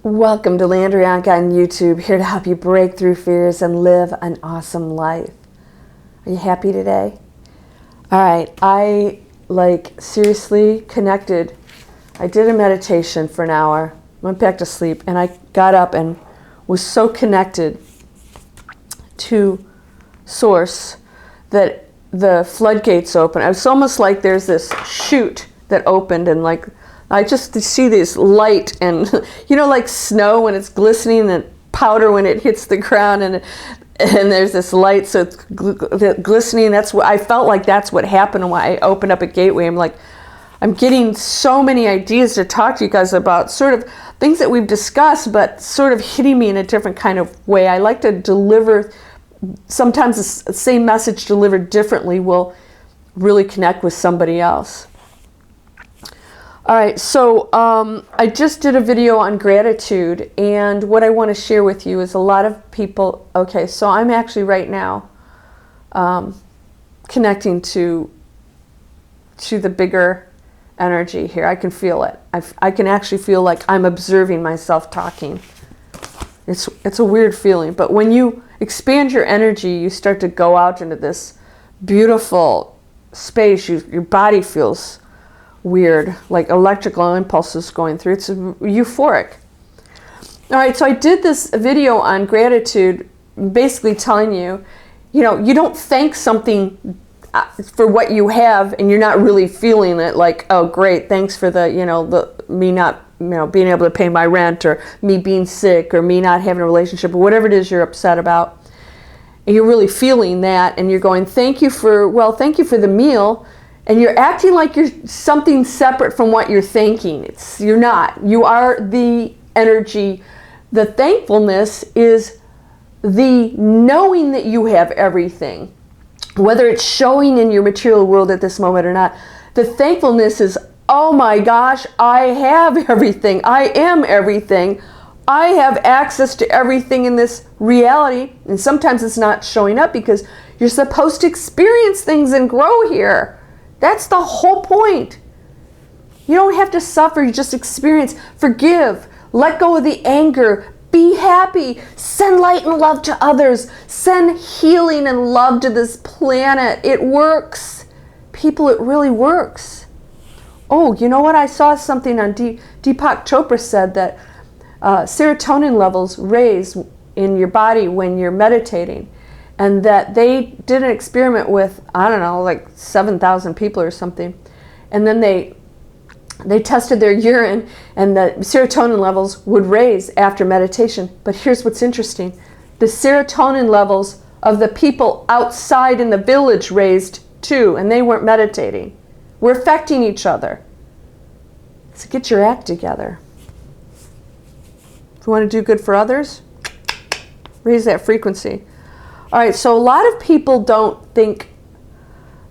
Welcome to Landria, Onkka on YouTube, here to help you break through fears and live an awesome life. Are you happy today? All right, I seriously connected. I did a meditation for an hour, went back to sleep, and I got up and was so connected to Source that the floodgates opened. It's almost like there's this chute that opened, and I just see this light, and like snow when it's glistening and powder when it hits the ground, and there's this light, so it's glistening. That's what I felt like. That's what happened when I opened up a gateway. I'm getting so many ideas to talk to you guys about, sort of things that we've discussed, but sort of hitting me in a different kind of way. I like to deliver. Sometimes the same message delivered differently will really connect with somebody else. All right, so I just did a video on gratitude, and what I want to share with you is a lot of people. Okay, so I'm actually right now connecting to the bigger energy here. I can feel it. I can actually feel like I'm observing myself talking. It's a weird feeling, but when you expand your energy, you start to go out into this beautiful space. Your body feels weird, like electrical impulses going through. It's euphoric. All right, so I did this video on gratitude, basically telling you, you don't thank something for what you have, and you're not really feeling it. Like, oh, great, thanks for me not, being able to pay my rent, or me being sick, or me not having a relationship, or whatever it is you're upset about. And you're really feeling that, and you're going, thank you for the meal. And you're acting like you're something separate from what you're thinking. You're not. You are the energy. The thankfulness is the knowing that you have everything. Whether it's showing in your material world at this moment or not, the thankfulness is, oh my gosh, I have everything. I am everything. I have access to everything in this reality. And sometimes it's not showing up because you're supposed to experience things and grow here. That's the whole point. You don't have to suffer, you just experience. Forgive, let go of the anger, be happy, send light and love to others, send healing and love to this planet. It works. People, it really works. Oh, you know what? I saw something on Deepak Chopra said that serotonin levels raise in your body when you're meditating. And that they did an experiment with, 7,000 people or something. And then they tested their urine, and the serotonin levels would raise after meditation. But here's what's interesting. The serotonin levels of the people outside in the village raised too, and they weren't meditating. We're affecting each other. So get your act together. If you want to do good for others, raise that frequency. All right, so a lot of people don't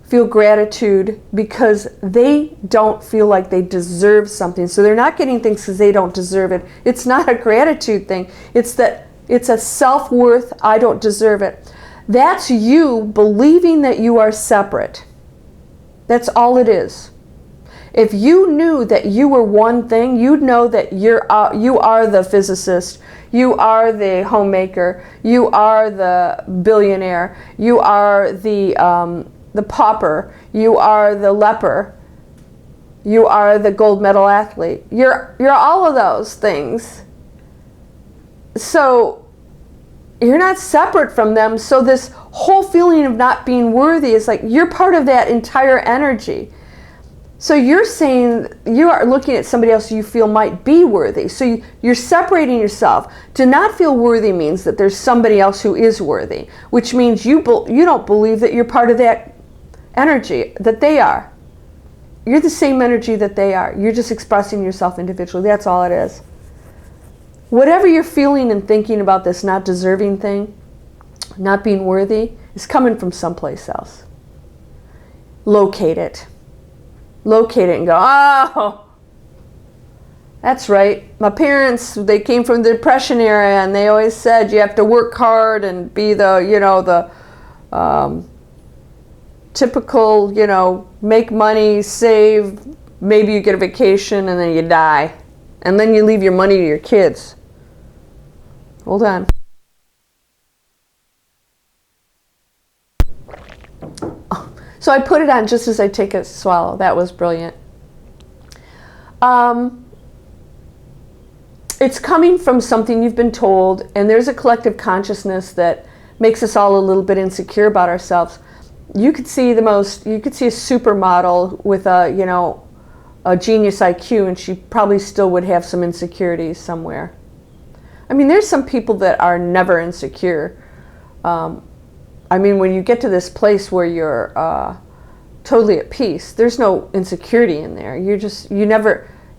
feel gratitude because they don't feel like they deserve something. So they're not getting things because they don't deserve it. It's not a gratitude thing. It's a self-worth, I don't deserve it. That's you believing that you are separate. That's all it is. If you knew that you were one thing, you'd know that you are the physicist, you are the homemaker, you are the billionaire, you are the pauper, you are the leper, you are the gold medal athlete. You're all of those things. So you're not separate from them. So this whole feeling of not being worthy is like you're part of that entire energy. So you're saying you are looking at somebody else you feel might be worthy. So you're separating yourself. To not feel worthy means that there's somebody else who is worthy, which means you don't believe that you're part of that energy that they are. You're the same energy that they are. You're just expressing yourself individually. That's all it is. Whatever you're feeling and thinking about this not deserving thing, not being worthy, is coming from someplace else. Locate it. Locate it and go, oh, that's right. My parents, they came from the Depression era, and they always said you have to work hard and be the typical, make money, save, maybe you get a vacation, and then you die. And then you leave your money to your kids. Hold on. So I put it on just as I take a swallow. That was brilliant. It's coming from something you've been told, and there's a collective consciousness that makes us all a little bit insecure about ourselves. You could see a supermodel with a genius IQ, and she probably still would have some insecurities somewhere. I mean, there's some people that are never insecure. I mean, when you get to this place where you're totally at peace, there's no insecurity in there.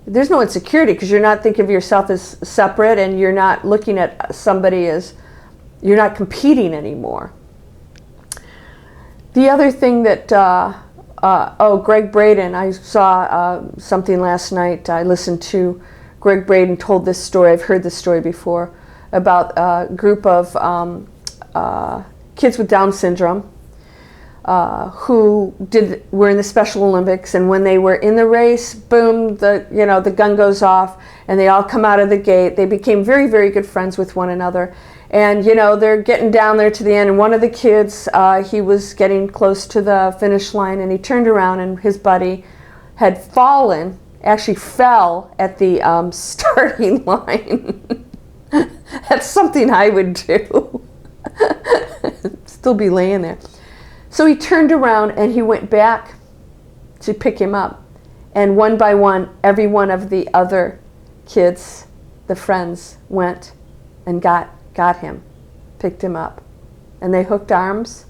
There's no insecurity because you're not thinking of yourself as separate, and you're not looking at somebody as, you're not competing anymore. The other thing that, Greg Braden, I saw something last night. I listened to Greg Braden told this story. I've heard this story before about a group of kids with Down syndrome who were in the Special Olympics, and when they were in the race, boom, the gun goes off, and they all come out of the gate. They became very, very good friends with one another, and they're getting down there to the end. And one of the kids, he was getting close to the finish line, and he turned around, and his buddy had fallen, actually fell at the starting line. That's something I would do. Still be laying there. So he turned around and he went back to pick him up. And one by one, every one of the other kids, the friends, went and got him, picked him up. And they hooked arms,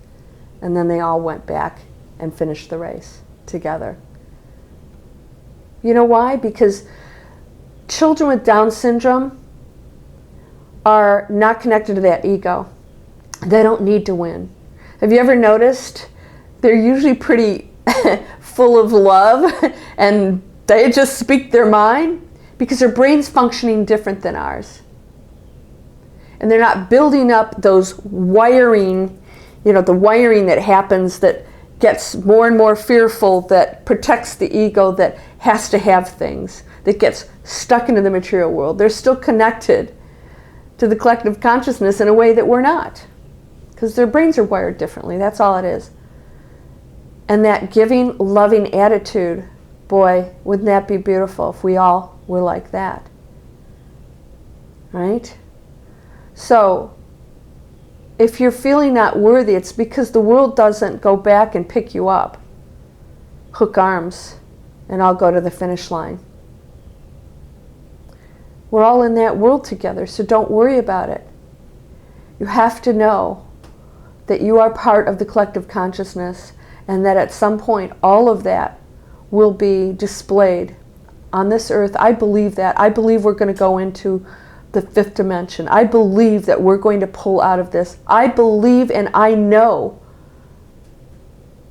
and then they all went back and finished the race together. You know why? Because children with Down syndrome are not connected to that ego. They don't need to win. Have you ever noticed they're usually pretty full of love and they just speak their mind because their brain's functioning different than ours. And they're not building up those wiring, the wiring that happens that gets more and more fearful, that protects the ego, that has to have things, that gets stuck into the material world. They're still connected to the collective consciousness in a way that we're not. Because their brains are wired differently. That's all it is. And that giving, loving attitude, boy, wouldn't that be beautiful if we all were like that? Right? So, if you're feeling not worthy, it's because the world doesn't go back and pick you up. Hook arms, and I'll go to the finish line. We're all in that world together, so don't worry about it. You have to know that you are part of the collective consciousness, and that at some point all of that will be displayed on this earth. I believe that. I believe we're going to go into the fifth dimension. I believe that we're going to pull out of this. I believe and I know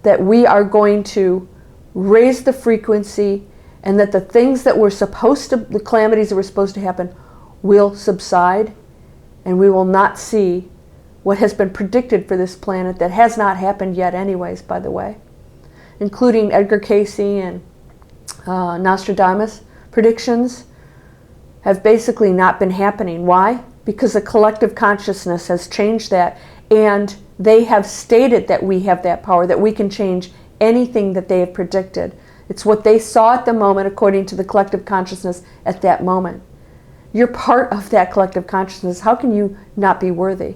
that we are going to raise the frequency, and that the things that were the calamities that were supposed to happen will subside, and we will not see what has been predicted for this planet that has not happened yet anyways, by the way, including Edgar Cayce and Nostradamus predictions have basically not been happening. Why? Because the collective consciousness has changed that, and they have stated that we have that power, that we can change anything that they have predicted. It's what they saw at the moment according to the collective consciousness at that moment. You're part of that collective consciousness. How can you not be worthy?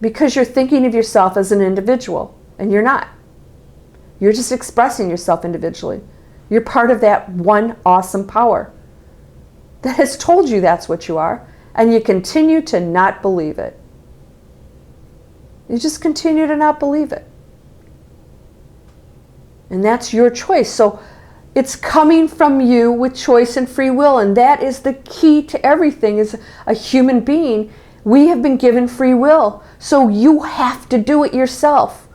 Because you're thinking of yourself as an individual, and you're not. You're just expressing yourself individually. You're part of that one awesome power that has told you that's what you are, and you continue to not believe it. You just continue to not believe it. And that's your choice. So it's coming from you with choice and free will, and that is the key to everything. As a human being, we have been given free will, so you have to do it yourself.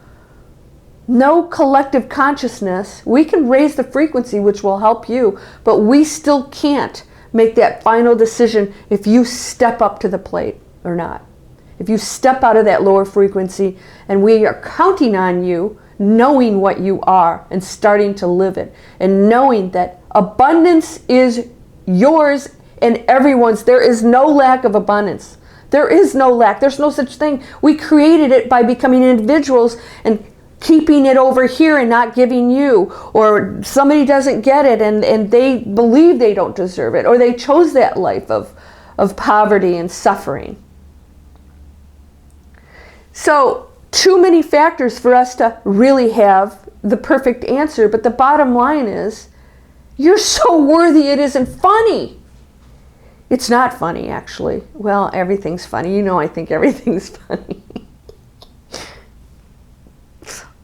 No collective consciousness. We can raise the frequency, which will help you, but we still can't make that final decision if you step up to the plate or not. If you step out of that lower frequency, and we are counting on you knowing what you are and starting to live it, and knowing that abundance is yours and everyone's. There is no lack of abundance. There is no lack. There's no such thing. We created it by becoming individuals and keeping it over here and not giving you. Or somebody doesn't get it and they believe they don't deserve it. Or they chose that life of poverty and suffering. So, too many factors for us to really have the perfect answer. But the bottom line is, you're so worthy it isn't funny. It's not funny, actually. Well, everything's funny. You know I think everything's funny.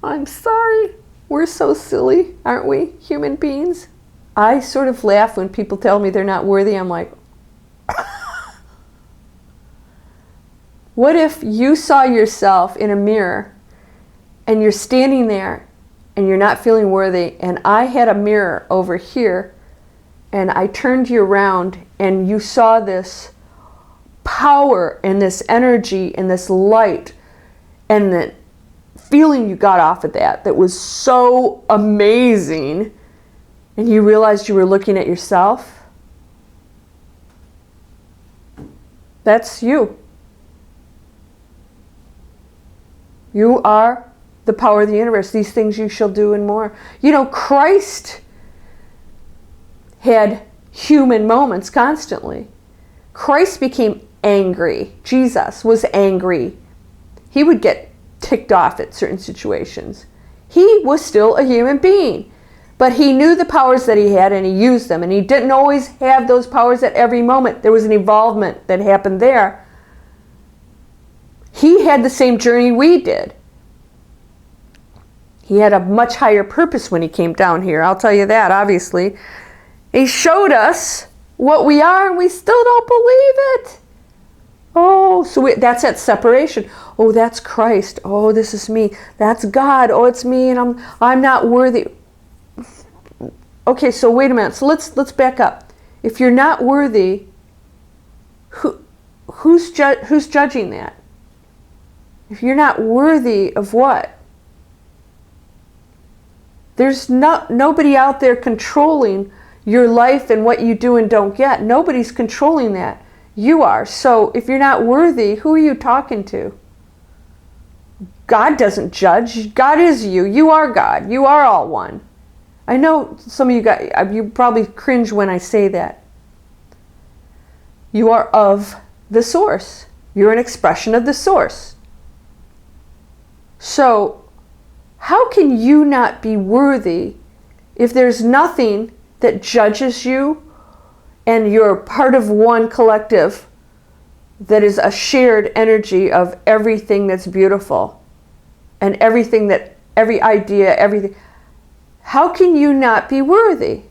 I'm sorry. We're so silly, aren't we, human beings? I sort of laugh when people tell me they're not worthy. I'm like, what if you saw yourself in a mirror and you're standing there and you're not feeling worthy, and I had a mirror over here and I turned you around and you saw this power and this energy and this light and the feeling you got off of that was so amazing, and you realized you were looking at yourself? That's you. You are the power of the universe. These things you shall do and more. You know, Christ had human moments constantly. Christ became angry. Jesus was angry. He would get ticked off at certain situations. He was still a human being, but he knew the powers that he had and he used them, and he didn't always have those powers at every moment. There was an evolvement that happened there. He had the same journey we did. He had a much higher purpose when he came down here. I'll tell you that, obviously. He showed us what we are, and we still don't believe it. Oh, so that's that separation. Oh, that's Christ. Oh, this is me. That's God. Oh, it's me, and I'm not worthy. Okay, so wait a minute. So let's back up. If you're not worthy, who's judging that? If you're not worthy of what? There's nobody out there controlling your life and what you do and don't get. Nobody's controlling that. You are. So if you're not worthy, who are you talking to? God doesn't judge. God is you. You are God. You are all one. I know some of you guys, you probably cringe when I say that. You are of the source. You're an expression of the source. So how can you not be worthy if there's nothing that judges you and you're part of one collective that is a shared energy of everything that's beautiful and everything that, every idea, everything? How can you not be worthy?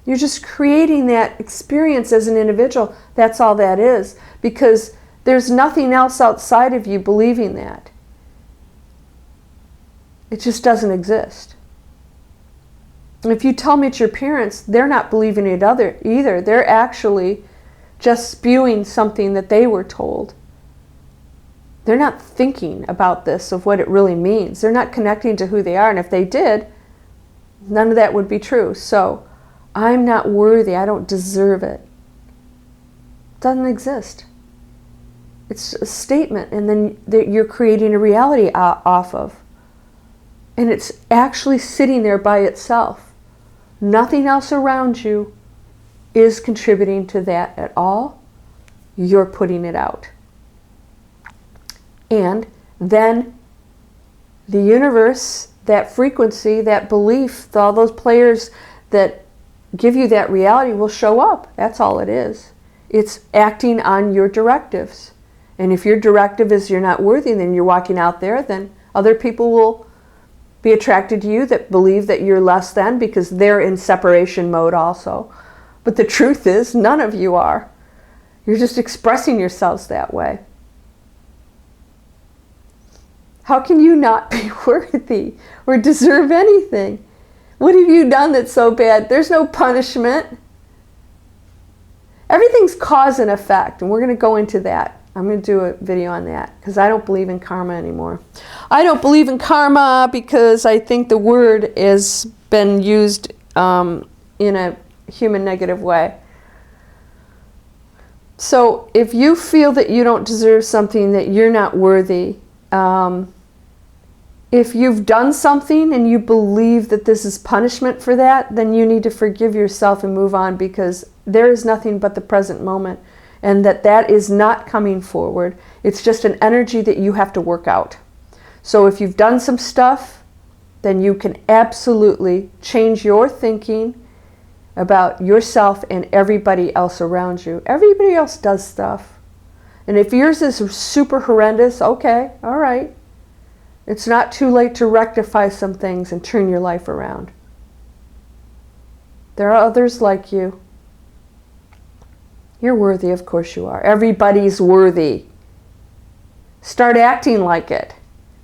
You're just creating that experience as an individual. That's all that is. Because there's nothing else outside of you believing that. It just doesn't exist. And if you tell me it's your parents, they're not believing it either. They're actually just spewing something that they were told. They're not thinking about this, of what it really means. They're not connecting to who they are. And if they did, none of that would be true. So, I'm not worthy. I don't deserve it. It doesn't exist. It's a statement, and then you're creating a reality off of. And it's actually sitting there by itself. Nothing else around you is contributing to that at all. You're putting it out. And then the universe, that frequency, that belief, all those players that give you that reality will show up. That's all it is. It's acting on your directives. And if your directive is you're not worthy, then you're walking out there, then other people will be attracted to you that believe that you're less than, because they're in separation mode also. But the truth is, none of you are. You're just expressing yourselves that way. How can you not be worthy or deserve anything? What have you done that's so bad? There's no punishment. Everything's cause and effect, and we're going to go into that. I'm going to do a video on that because I don't believe in karma anymore. I don't believe in karma because I think the word has been used in a human negative way. So if you feel that you don't deserve something, that you're not worthy, if you've done something and you believe that this is punishment for that, then you need to forgive yourself and move on, because there is nothing but the present moment, and that is not coming forward. It's just an energy that you have to work out. So if you've done some stuff, then you can absolutely change your thinking about yourself and everybody else around you. Everybody else does stuff. And if yours is super horrendous, okay, all right. It's not too late to rectify some things and turn your life around. There are others like you. You're worthy, of course you are. Everybody's worthy. Start acting like it.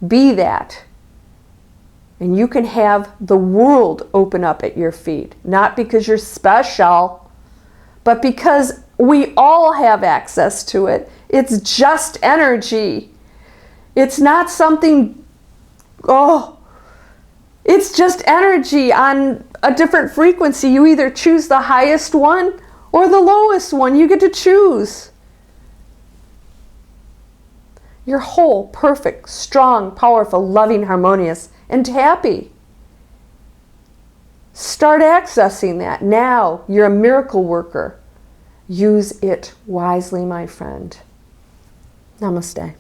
Be that. And you can have the world open up at your feet. Not because you're special, but because we all have access to it. It's just energy. It's not something, it's just energy on a different frequency. You either choose the highest one or the lowest one. You get to choose. You're whole, perfect, strong, powerful, loving, harmonious, and happy. Start accessing that now. You're a miracle worker. Use it wisely, my friend. Namaste.